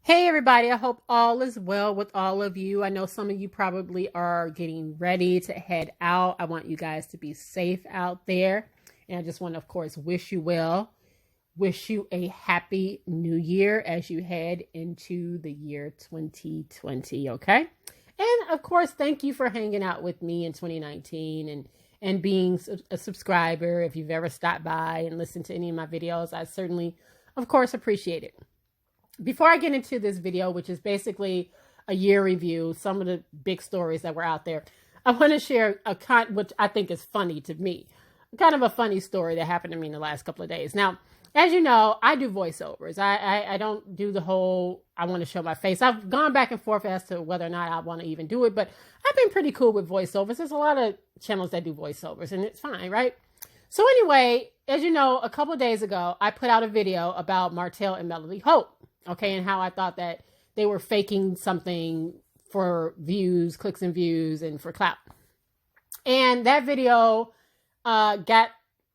Hey everybody, I hope all is well with all of you. I know some of you probably are getting ready to head out. I want you guys to be safe out there. And I just want to, of course, wish you well. Wish you a happy new year as you head into the year 2020, okay? And of course, thank you for hanging out with me in 2019 and being a subscriber. If you've ever stopped by and listened to any of my videos, I certainly, of course, appreciate it. Before I get into this video, which is basically a year review, some of the big stories that were out there, I want to share which I think is funny to me, kind of a funny story that happened to me in the last couple of days. Now, as you know, I do voiceovers. I don't do the whole, I want to show my face. I've gone back and forth as to whether or not I want to even do it, but I've been pretty cool with voiceovers. There's a lot of channels that do voiceovers, and it's fine, right? So anyway, as you know, a couple of days ago, I put out a video about Martell and Melody Hope. Okay, and how I thought that they were faking something for views, clicks and views, and for clout. And that video got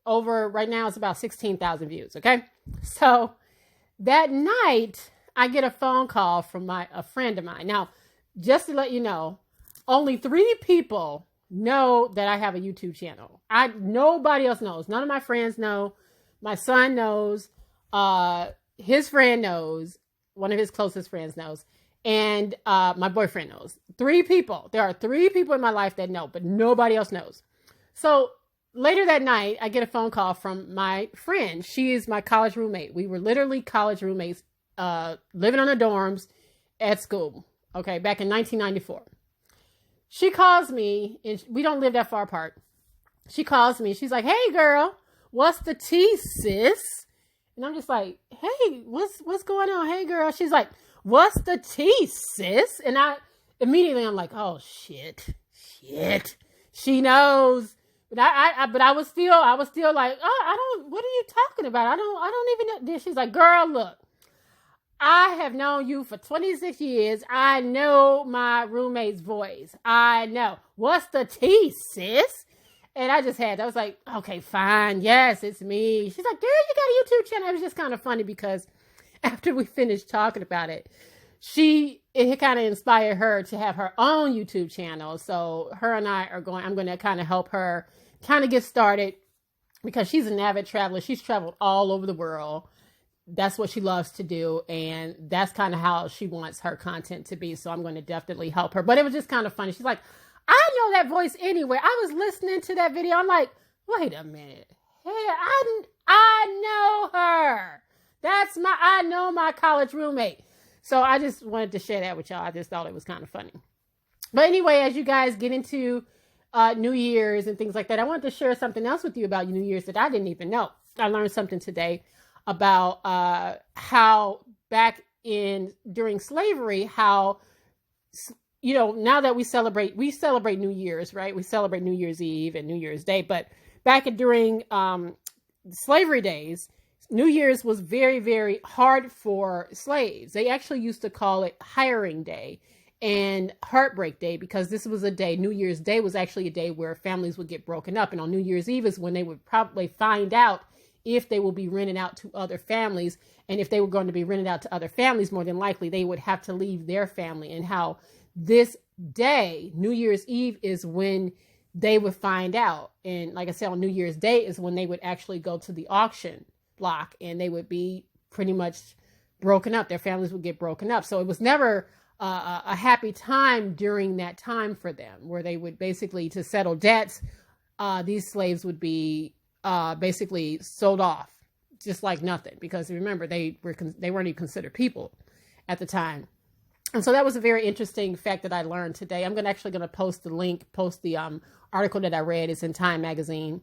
over, right now it's about 16,000 views, okay? So that night, I get a phone call from a friend of mine. Now, just to let you know, only 3 people know that I have a YouTube channel. Nobody else knows. None of my friends know. My son knows. His friend knows, one of his closest friends knows, and my boyfriend knows. 3 people. There are 3 people in my life that know, but nobody else knows. So later that night, I get a phone call from my friend. She is my college roommate. We were literally college roommates, living on the dorms at school, okay, back in 1994. She calls me, and we don't live that far apart. She calls me. She's like, "Hey, girl, what's the tea, sis?" And I'm just like, "Hey, what's going on? Hey, girl." She's like, "What's the tea, sis?" And I'm like, "Oh, shit. She knows." But I was still like, "Oh, what are you talking about? I don't even know." Then she's like, "Girl, look, I have known you for 26 years. I know my roommate's voice. I know. What's the tea, sis?" And I was like, "Okay, fine. Yes, it's me." She's like, "Girl, you got a YouTube channel." It was just kind of funny because after we finished talking about it, it kind of inspired her to have her own YouTube channel. So her and I'm going to kind of help her kind of get started because she's an avid traveler. She's traveled all over the world. That's what she loves to do. And that's kind of how she wants her content to be. So I'm going to definitely help her. But it was just kind of funny. She's like, "I know that voice anywhere." I was listening to that video. I'm like, wait a minute. Hey, I know her. I know my college roommate. So I just wanted to share that with y'all. I just thought it was kind of funny. But anyway, as you guys get into New Year's and things like that, I wanted to share something else with you about New Year's that I didn't even know. I learned something today about how during slavery, how, you know, now that we celebrate New Year's, right? We celebrate New Year's Eve and New Year's Day. But during slavery days, New Year's was very, very hard for slaves. They actually used to call it hiring day and heartbreak day because this was a day, New Year's Day was actually a day where families would get broken up. And on New Year's Eve is when they would probably find out if they will be rented out to other families. And if they were going to be rented out to other families, more than likely they would have to leave their family. And how this day, New Year's Eve, is when they would find out. And like I said, on New Year's Day is when they would actually go to the auction block and they would be pretty much broken up. Their families would get broken up. So it was never a happy time during that time for them, where they would basically, to settle debts, these slaves would be basically sold off just like nothing, because remember, they weren't even considered people at the time. And so that was a very interesting fact that I learned today. I'm actually going to post the article that I read. It's in Time magazine.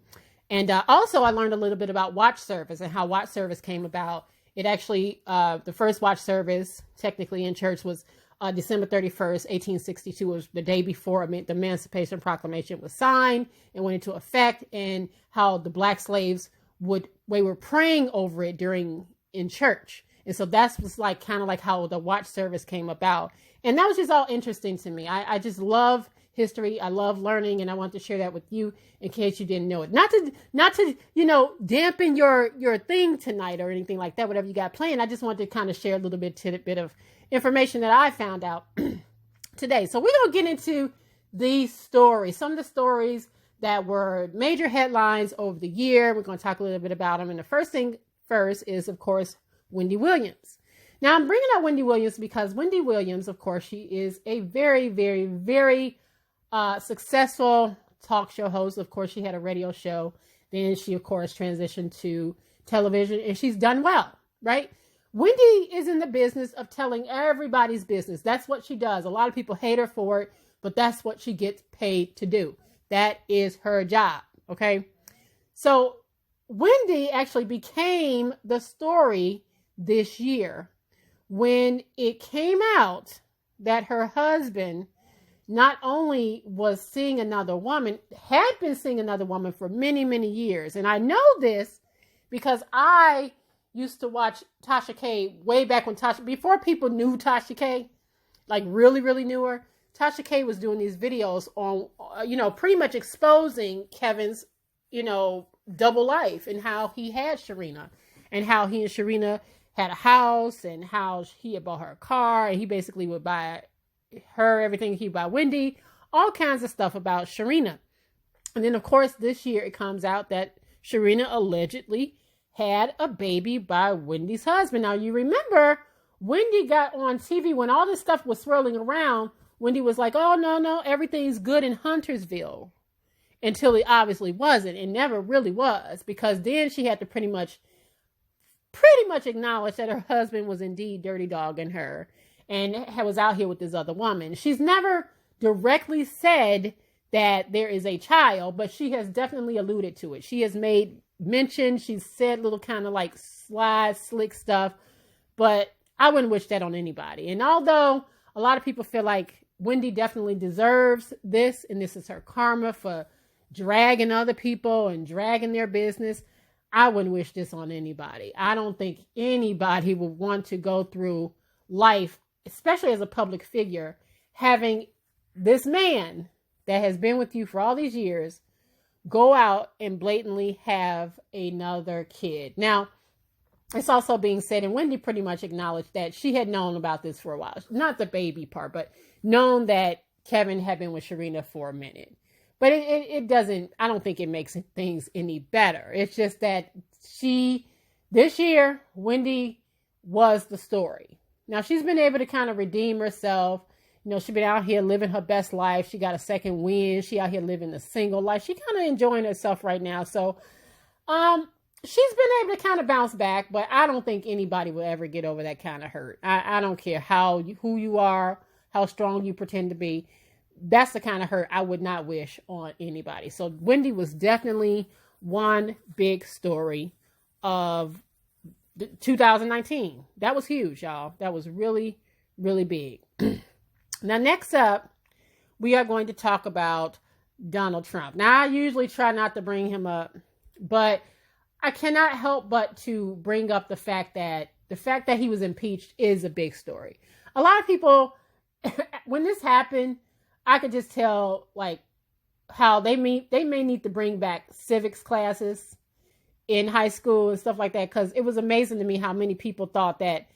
And also I learned a little bit about watch service and how watch service came about. It actually, the first watch service technically in church was December 31st, 1862, was the day before the Emancipation Proclamation was signed and went into effect, and how the black slaves were praying over it in church. And so that was kind of like how the watch service came about. And that was just all interesting to me. I just love history. I love learning, and I want to share that with you in case you didn't know it. Not to dampen your thing tonight or anything like that, whatever you got playing. I just wanted to kind of share a little bit of information that I found out today. So we're going to get into these stories, some of the stories that were major headlines over the year. We're going to talk a little bit about them. And the first is, of course, Wendy Williams. Now, I'm bringing up Wendy Williams because Wendy Williams, of course, she is a very, very, very successful talk show host. Of course, she had a radio show. Then she, of course, transitioned to television, and she's done well, right? Wendy is in the business of telling everybody's business. That's what she does. A lot of people hate her for it, but that's what she gets paid to do. That is her job, okay? So Wendy actually became the story this year when it came out that her husband not only was seeing another woman, had been seeing another woman for many, many years. And I know this because I used to watch Tasha K way back when before people knew Tasha K, like really, really knew her. Tasha K was doing these videos on, pretty much exposing Kevin's, double life and how he had Sharina and how he and Sharina had a house and how he had bought her a car and he basically would buy her everything. He'd buy Wendy, all kinds of stuff about Sharina. And then, of course, this year it comes out that Sharina allegedly had a baby by Wendy's husband. Now, you remember Wendy got on TV when all this stuff was swirling around. Wendy was like, oh, no, everything's good in Huntersville. Until it obviously wasn't. It never really was. Because then she had to pretty much acknowledge that her husband was indeed dirty dogging her. And was out here with this other woman. She's never directly said that there is a child. But she has definitely alluded to it. She has made mention. She's said little kind of like slick stuff. But I wouldn't wish that on anybody. And although a lot of people feel like Wendy definitely deserves this, and this is her karma for dragging other people and dragging their business, I wouldn't wish this on anybody. I don't think anybody would want to go through life, especially as a public figure, having this man that has been with you for all these years go out and blatantly have another kid. Now, it's also being said, and Wendy pretty much acknowledged that she had known about this for a while. Not the baby part, but known that Kevin had been with Sharina for a minute. But it doesn't, I don't think it makes things any better. It's just that this year, Wendy was the story. Now, she's been able to kind of redeem herself. She's been out here living her best life. She got a second win. She out here living a single life. She kind of enjoying herself right now. So, she's been able to kind of bounce back, but I don't think anybody will ever get over that kind of hurt. I don't care who you are, how strong you pretend to be. That's the kind of hurt I would not wish on anybody. So Wendy was definitely one big story of 2019. That was huge, y'all. That was really, really big. Now, next up, we are going to talk about Donald Trump. Now, I usually try not to bring him up, but I cannot help but to bring up the fact that he was impeached is a big story. A lot of people, when this happened, I could just tell like how they may need to bring back civics classes in high school and stuff like that, because it was amazing to me how many people thought that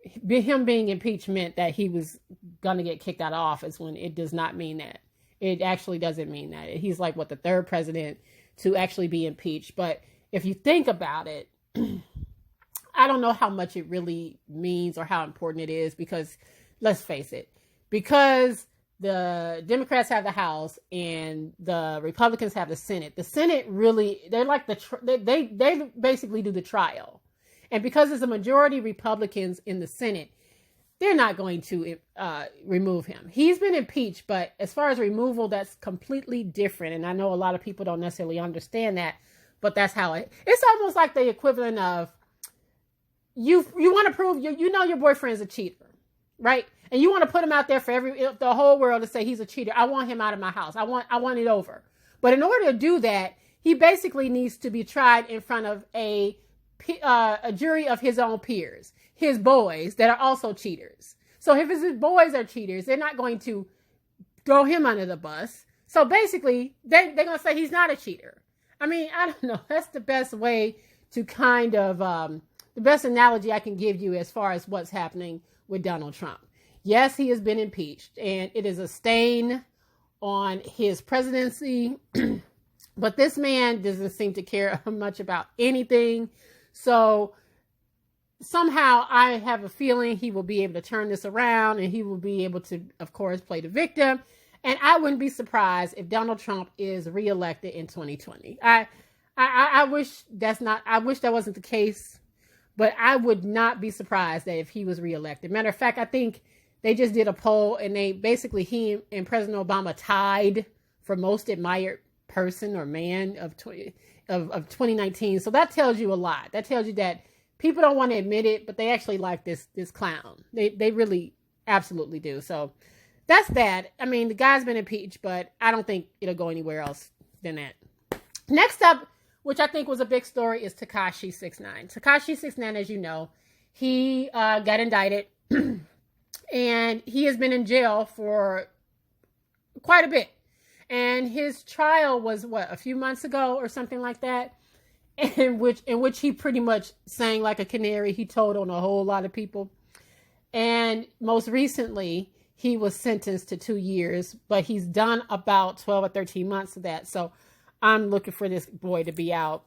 him being impeached meant that he was going to get kicked out of office, when it does not mean that. It actually doesn't mean that. He's like, the third president to actually be impeached. But if you think about it, I don't know how much it really means or how important it is, because let's face it, because the Democrats have the House and the Republicans have the Senate. The Senate really, they're like they basically do the trial. And because there's a majority Republicans in the Senate, they're not going to remove him. He's been impeached, but as far as removal, that's completely different. And I know a lot of people don't necessarily understand that, but that's how it's almost like the equivalent of you want to prove your boyfriend's a cheater, right? And you want to put him out there for the whole world to say he's a cheater. I want him out of my house. I want it over. But in order to do that, he basically needs to be tried in front of a jury of his own peers, his boys that are also cheaters. So if his boys are cheaters, they're not going to throw him under the bus. So basically, they're going to say he's not a cheater. I mean, I don't know. That's the best way to kind of, the best analogy I can give you as far as what's happening with Donald Trump. Yes, he has been impeached, and it is a stain on his presidency. But this man doesn't seem to care much about anything. So somehow I have a feeling he will be able to turn this around, and he will be able to, of course, play the victim. And I wouldn't be surprised if Donald Trump is reelected in 2020. I wish I wish that wasn't the case, but I would not be surprised that if he was reelected. Matter of fact, I think they just did a poll, and he and President Obama tied for most admired person or man of 2019. So that tells you a lot. That tells you that people don't want to admit it, but they actually like this clown. They really absolutely do. So that's that. I mean, the guy's been impeached, but I don't think it'll go anywhere else than that. Next up, which I think was a big story, is Tekashi69. Tekashi69, as you know, he got indicted and he has been in jail for quite a bit. And his trial was a few months ago or something like that, in which he pretty much sang like a canary. He told on a whole lot of people. And most recently, he was sentenced to 2 years, but he's done about 12 or 13 months of that. So I'm looking for this boy to be out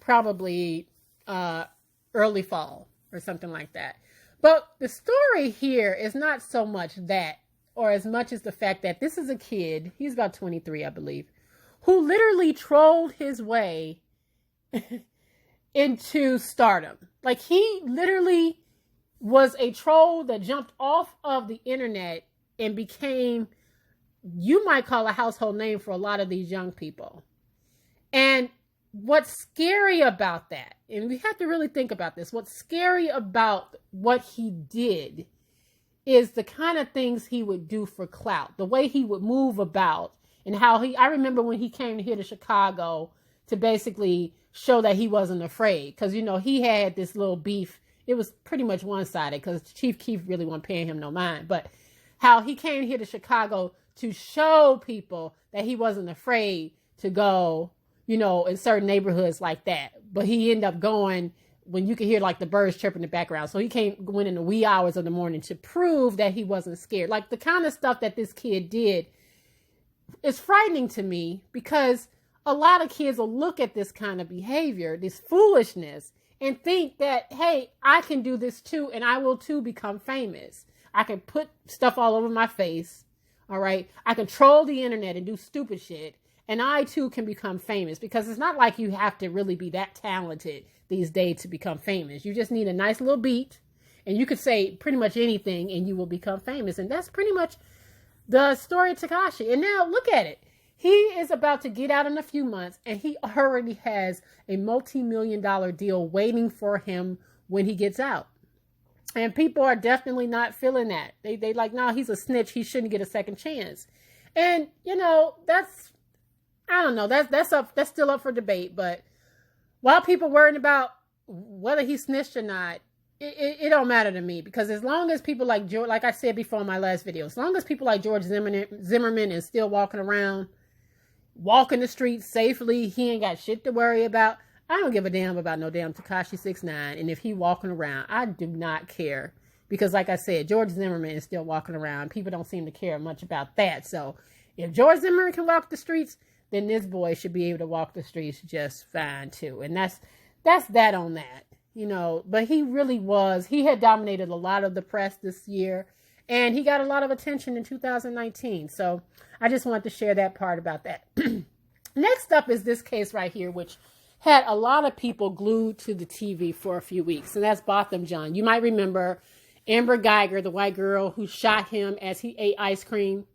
probably early fall or something like that. But the story here is not so much that, or as much as the fact that this is a kid, he's about 23, I believe, who literally trolled his way into stardom. Like, he literally was a troll that jumped off of the internet and became, you might call, a household name for a lot of these young people. And what's scary about that, and we have to really think about this, what's scary about what he did is the kind of things he would do for clout, the way he would move about, and how I remember when he came here to Chicago to basically show that he wasn't afraid. Because, he had this little beef. It was pretty much one-sided because Chief Keef really wasn't paying him no mind. But how he came here to Chicago to show people that he wasn't afraid to go, in certain neighborhoods like that. But he ended up going when you could hear like the birds chirping in the background. So he went in the wee hours of the morning to prove that he wasn't scared. Like, the kind of stuff that this kid did is frightening to me, because a lot of kids will look at this kind of behavior, this foolishness, and think that, hey, I can do this too, and I will too become famous. I can put stuff all over my face, all right? I can troll the internet and do stupid shit, and I too can become famous, because it's not like you have to really be that talented these days to become famous. You just need a nice little beat, and you could say pretty much anything, and you will become famous. And that's pretty much the story of Tekashi. And now look at it. He is about to get out in a few months, and he already has a multi-million-dollar deal waiting for him when he gets out. And people are definitely not feeling that. They like, no, he's a snitch. He shouldn't get a second chance. And, that's, I don't know. That's still up for debate. But while people worrying about whether he snitched or not, it don't matter to me, because as long as people like George, like I said before in my last video, as long as people like George Zimmerman is still walking around, walking the streets safely, he ain't got shit to worry about. I don't give a damn about no damn Tekashi69. And if he walking around, I do not care, because like I said, George Zimmerman is still walking around. People don't seem to care much about that. So if George Zimmerman can walk the streets, then this boy should be able to walk the streets just fine too. And that's that on that. But he really was. He had dominated a lot of the press this year, and he got a lot of attention in 2019. So I just wanted to share that part about that. Next up is this case right here, which had a lot of people glued to the TV for a few weeks, and that's Botham Jean. You might remember Amber Geiger, the white girl who shot him as he ate ice cream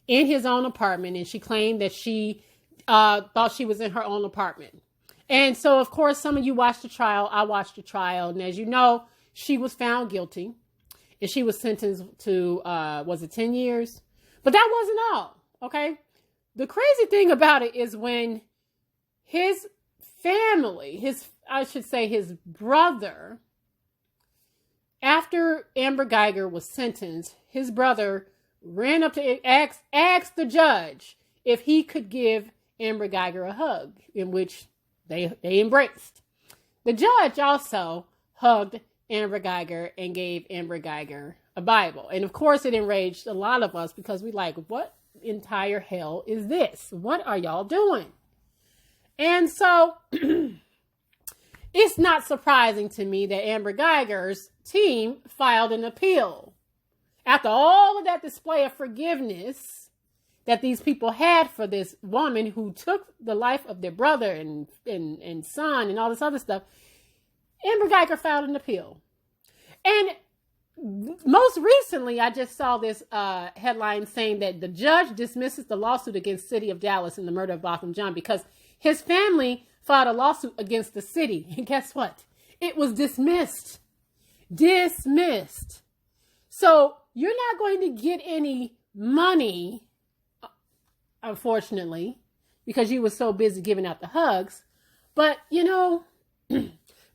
in his own apartment, and she claimed that she thought she was in her own apartment. And so, of course, some of you watched the trial. I watched the trial. And as you know, she was found guilty. And she was sentenced to, 10 years? But that wasn't all, okay? The crazy thing about it is when his family, his brother, after Amber Geiger was sentenced, his brother ran up to ask the judge if he could give Amber Geiger a hug, in which they embraced. The judge also hugged Amber Geiger and gave Amber Geiger a Bible. And of course it enraged a lot of us because we like, what entire hell is this? What are y'all doing? And so it's not surprising to me that Amber Geiger's team filed an appeal. After all of that display of forgiveness that these people had for this woman who took the life of their brother and son and all this other stuff, Amber Geiger filed an appeal. And most recently, I just saw this headline saying that the judge dismisses the lawsuit against City of Dallas in the murder of Botham Jean because his family filed a lawsuit against the city. And guess what? It was dismissed. Dismissed. So you're not going to get any money, unfortunately, because you were so busy giving out the hugs. But, you know,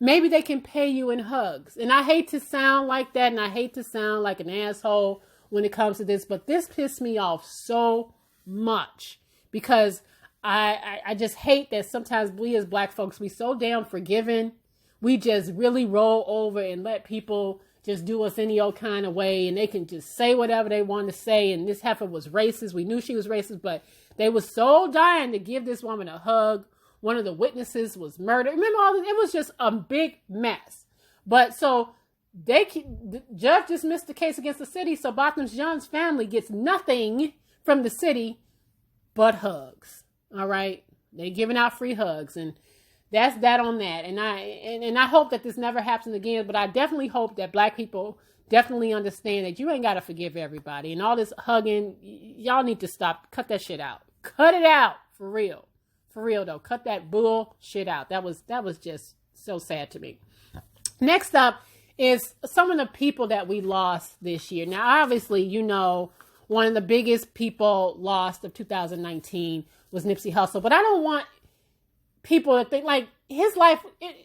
maybe they can pay you in hugs. And I hate to sound like that, and I hate to sound like an asshole when it comes to this, but this pissed me off so much because I just hate that sometimes we as Black folks, we so damn forgiving. We just really roll over and let people just do us any old kind of way, and they can just say whatever they want to say. And this heifer was racist. We knew she was racist, but they were so dying to give this woman a hug. One of the witnesses was murdered. Remember all this? It was just a big mess. But so the judge dismissed the case against the city. So Botham Jean's family gets nothing from the city but hugs. All right. They're giving out free hugs, and that's that on that. And I hope that this never happens again, but I definitely hope that Black people definitely understand that you ain't got to forgive everybody. And all this hugging, y'all need to stop. Cut that shit out. Cut it out. For real. For real though. Cut that bull shit out. That was just so sad to me. Next up is some of the people that we lost this year. Now, obviously, you know, one of the biggest people lost of 2019 was Nipsey Hussle, but I don't want people to think like his life,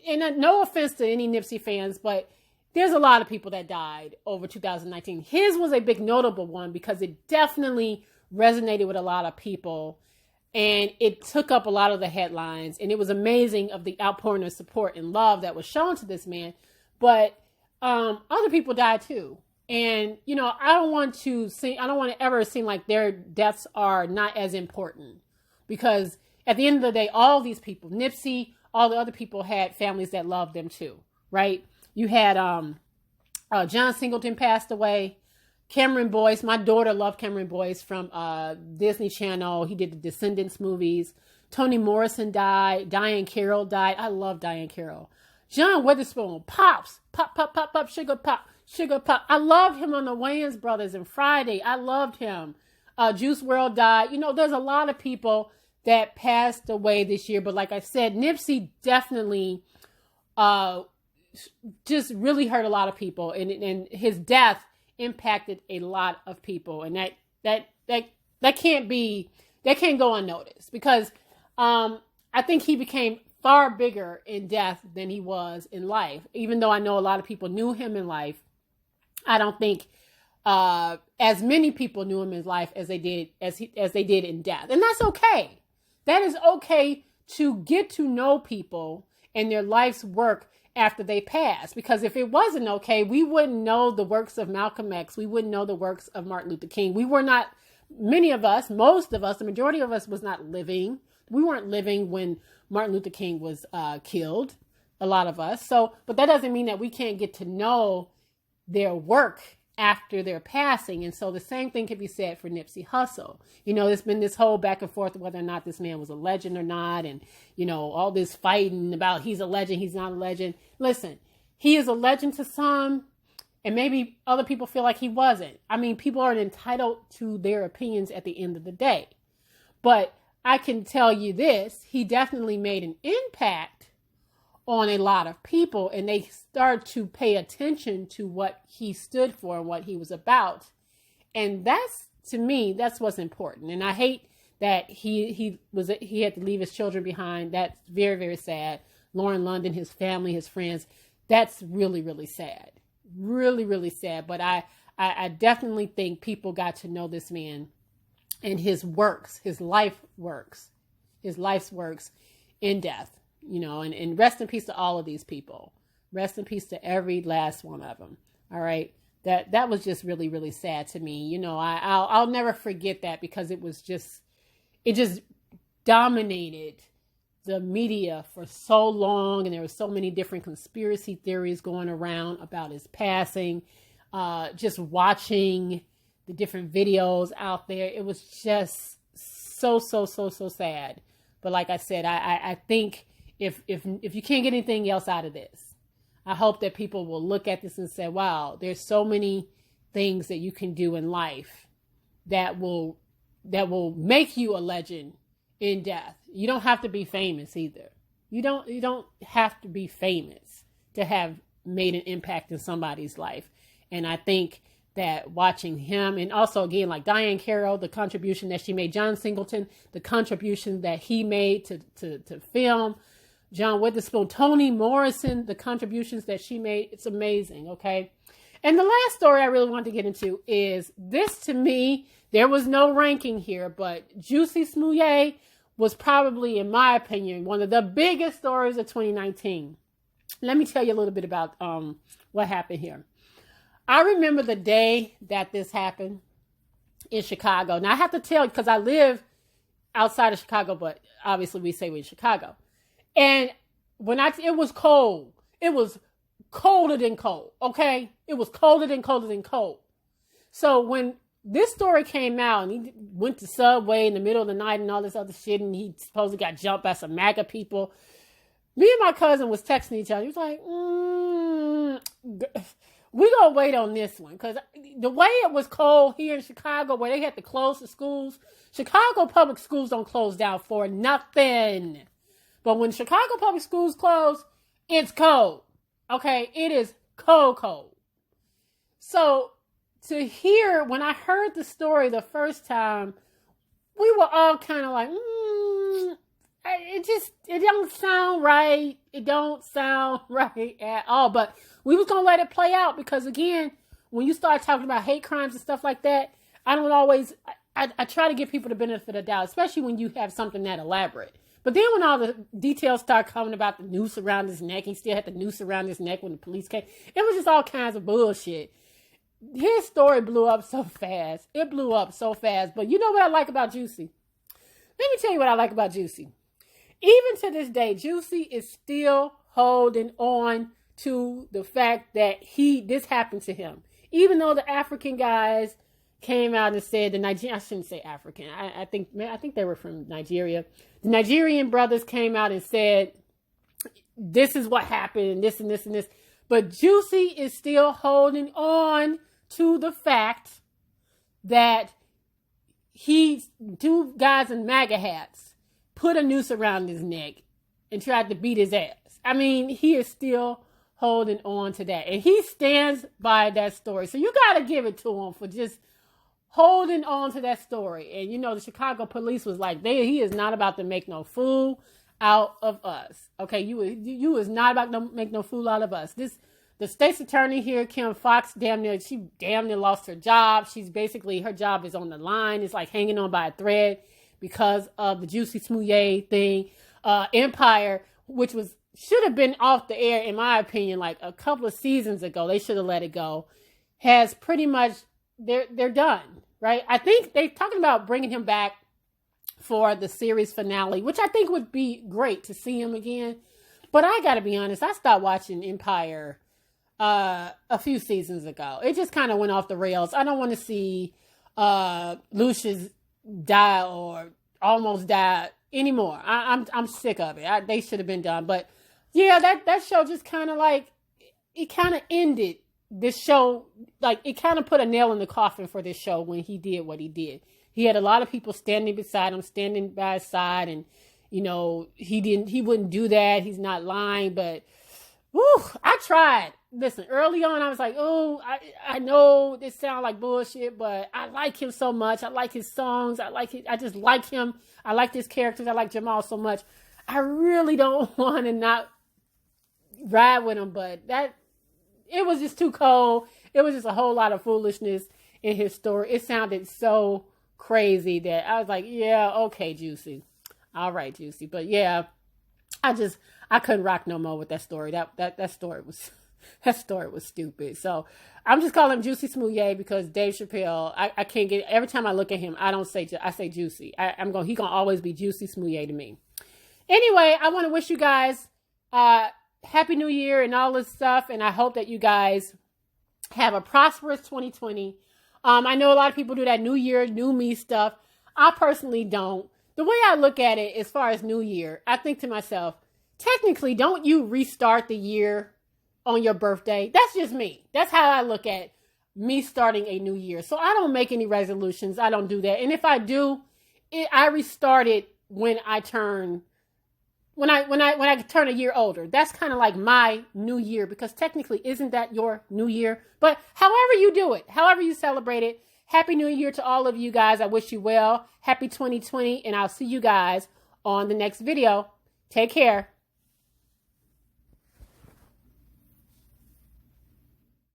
and no offense to any Nipsey fans, but there's a lot of people that died over 2019. His was a big notable one because it definitely resonated with a lot of people, and it took up a lot of the headlines, and it was amazing of the outpouring of support and love that was shown to this man. But other people died too. And, you know, I don't want to ever seem like their deaths are not as important, because at the end of the day, all these people, Nipsey, all the other people had families that loved them too, right? You had John Singleton passed away. Cameron Boyce, my daughter loved Cameron Boyce from Disney Channel. He did the Descendants movies. Toni Morrison died. Diane Carroll died. I love Diane Carroll. John Witherspoon, Pops, Pop, Pop, Pop, Pop, Sugar Pop, Sugar Pop. I loved him on the Wayans Brothers and Friday. I loved him. Juice WRLD died. You know, there's a lot of people that passed away this year. But like I said, Nipsey definitely just really hurt a lot of people. And his death impacted a lot of people. And that can't go unnoticed, because I think he became far bigger in death than he was in life. Even though I know a lot of people knew him in life, I don't think as many people knew him in life as they did in death. And that's okay. That is okay to get to know people and their life's work after they pass. Because if it wasn't okay, we wouldn't know the works of Malcolm X. We wouldn't know the works of Martin Luther King. We were not, many of us, most of us, the majority of us was not living. We weren't living when Martin Luther King was killed, a lot of us. So, but that doesn't mean that we can't get to know their work after their passing. And so the same thing can be said for Nipsey Hussle. You know, there's been this whole back and forth whether or not this man was a legend or not. And, you know, all this fighting about he's a legend, he's not a legend. Listen, he is a legend to some, and maybe other people feel like he wasn't. I mean, people are entitled to their opinions at the end of the day. But I can tell you this, he definitely made an impact on a lot of people, and they start to pay attention to what he stood for and what he was about. And that's, to me, that's what's important. And I hate that he had to leave his children behind. That's very, very sad. Lauren London, his family, his friends, that's really, really sad. Really, really sad. But I I definitely think people got to know this man and his works, his life's works in death, and rest in peace to all of these people. Rest in peace to every last one of them. All right. That was just really, really sad to me. I'll never forget that, because it just dominated the media for so long. And there were so many different conspiracy theories going around about his passing. Just watching the different videos out there, it was just so sad. But like I said, I think if you can't get anything else out of this, I hope that people will look at this and say, wow, there's so many things that you can do in life that will make you a legend in death. You don't have to be famous either. You don't have to be famous to have made an impact in somebody's life. And I think that watching him, and also again, like Diane Carroll, the contribution that she made, John Singleton, the contribution that he made to film, John Witherspoon, Toni Morrison, the contributions that she made, it's amazing, okay? And the last story I really want to get into is this. To me, there was no ranking here, but Jussie Smollett was probably, in my opinion, one of the biggest stories of 2019. Let me tell you a little bit about what happened here. I remember the day that this happened in Chicago. Now, I have to tell you, because I live outside of Chicago, but obviously we say we're in Chicago. And it was cold. It was colder than cold, okay? It was colder than cold. So when this story came out, and he went to Subway in the middle of the night and all this other shit, and he supposedly got jumped by some MAGA people, me and my cousin was texting each other. He was like, we're going to wait on this one. Because the way it was cold here in Chicago, where they had to close the schools, Chicago public schools don't close down for nothing. But when Chicago public schools close, it's cold. Okay? It is cold. So to hear, when I heard the story the first time, we were all kind of like, it don't sound right. It don't sound right at all. But we was going to let it play out, because again, when you start talking about hate crimes and stuff like that, I don't always, I try to give people the benefit of the doubt, especially when you have something that elaborate. But then when all the details start coming about the noose around his neck, he still had the noose around his neck when the police came. It was just all kinds of bullshit. His story blew up so fast. It blew up so fast. But you know what I like about Jussie? Let me tell you what I like about Jussie. Even to this day, Jussie is still holding on to the fact that this happened to him. Even though the African guys came out and said, I shouldn't say African. I think they were from Nigeria. The Nigerian brothers came out and said, this is what happened, and this and this and this. But Jussie is still holding on to the fact that two guys in MAGA hats put a noose around his neck and tried to beat his ass. I mean, he is still holding on to that. And he stands by that story. So you got to give it to him for just holding on to that story. And, the Chicago police was like, he is not about to make no fool out of us. Okay, you is not about to make no fool out of us. The state's attorney here, Kim Foxx, she damn near lost her job. Her job is on the line. It's like hanging on by a thread because of the Jussie Smollett thing. Empire, which should have been off the air, in my opinion, like a couple of seasons ago. They should have let it go. Has pretty much, they're done, right? I think they're talking about bringing him back for the series finale, which I think would be great to see him again. But I gotta be honest, I stopped watching Empire a few seasons ago. It just kind of went off the rails. I don't want to see Lucius die or almost die anymore. I'm sick of it. They should have been done. But yeah, that show just kind of like, it kind of ended this show. Like, it kind of put a nail in the coffin for this show when he did what he did. He had a lot of people standing beside him, standing by his side, and he wouldn't do that. He's not lying, but I tried. Listen, early on, I was like, I know this sounds like bullshit, but I like him so much. I like his songs. I just like him. I like his characters. I like Jamal so much. I really don't want to not ride with him, but it was just too cold. it was just a whole lot of foolishness in his story. It sounded so crazy that I was like, yeah, okay, Jussie. All right, Jussie. But yeah, I couldn't rock no more with that story. That story was stupid. So I'm just calling him Jussie Smooyay because Dave Chappelle, I can't get, every time I look at him, I say Jussie. He gonna always be Jussie Smooyay to me. Anyway, I want to wish you guys Happy New Year and all this stuff. And I hope that you guys have a prosperous 2020. I know a lot of people do that New Year, new me stuff. I personally don't. The way I look at it as far as New Year, I think to myself, technically, don't you restart the year on your birthday? That's just me. That's how I look at me starting a new year. So I don't make any resolutions. I don't do that. And if I do, I restart it when I turn a year older. That's kind of like my new year, because technically, isn't that your new year? But however you do it, however you celebrate it, Happy New Year to all of you guys. I wish you well. Happy 2020, and I'll see you guys on the next video. Take care.